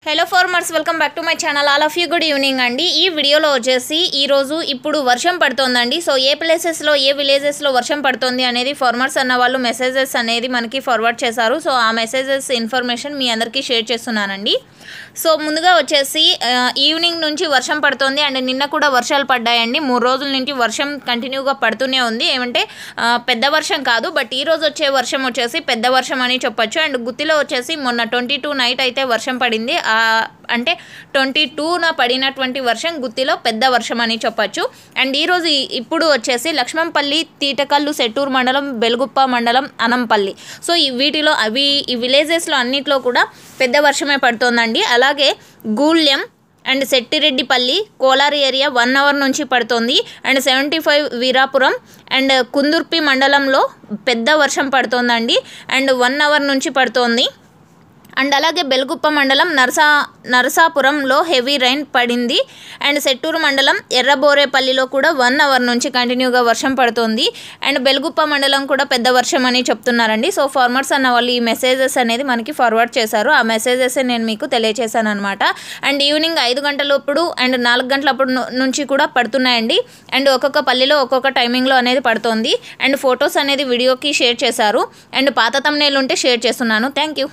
Hello farmers, welcome back to my channel. All of you good evening అండి. ఈ వీడియోలో వచ్చేసి ఈరోజు ఇప్పుడు వర్షం పడుతోందండి. సో ఏ ప్లేసెస్లో ఏ విలేజెస్లో వర్షం పడుతుంది అనేది ఫార్మర్స్ అన్న వాళ్ళు మెసేజెస్ అనేది మనకి ఫార్వర్డ్ చేశారు. సో ఆ మెసేజెస్ ఇన్ఫర్మేషన్ మీ అందరికీ షేర్ చేస్తున్నానండి. సో ముందుగా వచ్చేసి ఈవినింగ్ నుంచి వర్షం పడుతుంది అండ్ నిన్న కూడా వర్షాలు పడ్డాయండి. 3 రోజుల నుంచి వర్షం కంటిన్యూగా పడుతూనే ఉంది. ఏమంటే పెద్ద వర్షం కాదు, బట్ ఈ రోజు వచ్చే వర్షం వచ్చేసి పెద్ద వర్షం అని చెప్పొచ్చు. అండ్ గుత్తిలో వచ్చేసి మొన్న 22 నైట్ అయితే వర్షం పడింది. అంటే 22న పడినటువంటి వర్షం గుత్తిలో పెద్ద వర్షం అని చెప్పొచ్చు. అండ్ ఈరోజు ఇప్పుడు వచ్చేసి లక్ష్మంపల్లి, తీటకల్లు, సెట్టూరు మండలం, బెలుగుప్ప మండలం, అనంపల్లి, సో వీటిలో ఈ విలేజెస్లో అన్నిట్లో కూడా పెద్ద వర్షమే పడుతోందండి. అలాగే గూళ్యం అండ్ సెట్టిరెడ్డిపల్లి, కోలారి ఏరియా 1 అవర్ నుంచి పడుతుంది. అండ్ 75 వీరాపురం అండ్ కుందుర్పి మండలంలో పెద్ద వర్షం పడుతోందండి. అండ్ 1 అవర్ నుంచి పడుతోంది. అండ్ అలాగే బెలుగుప్ప మండలం నరసాపురంలో హెవీ రైన్ పడింది. అండ్ సెట్టూరు మండలం ఎర్రబోరేపల్లిలో కూడా 1 అవర్ నుంచి కంటిన్యూగా వర్షం పడుతుంది. అండ్ బెలుగుప్ప మండలం కూడా పెద్ద వర్షం అని చెప్తున్నారండి. సో ఫార్మర్స్ అన్న వాళ్ళు ఈ మెసేజెస్ అనేది మనకి ఫార్వర్డ్ చేశారు. ఆ మెసేజెస్ నేను మీకు తెలియజేశాను అనమాట. అండ్ ఈవినింగ్ 5 గంటలప్పుడు అండ్ 4 గంటలప్పుడు నుంచి కూడా పడుతున్నాయండి. అండ్ ఒక్కొక్క పల్లిలో ఒక్కొక్క టైమింగ్లో అనేది పడుతుంది. అండ్ ఫొటోస్ అనేది వీడియోకి షేర్ చేశారు. అండ్ పాత తమ్నేల్ ఉంటే షేర్ చేస్తున్నాను. Thank you.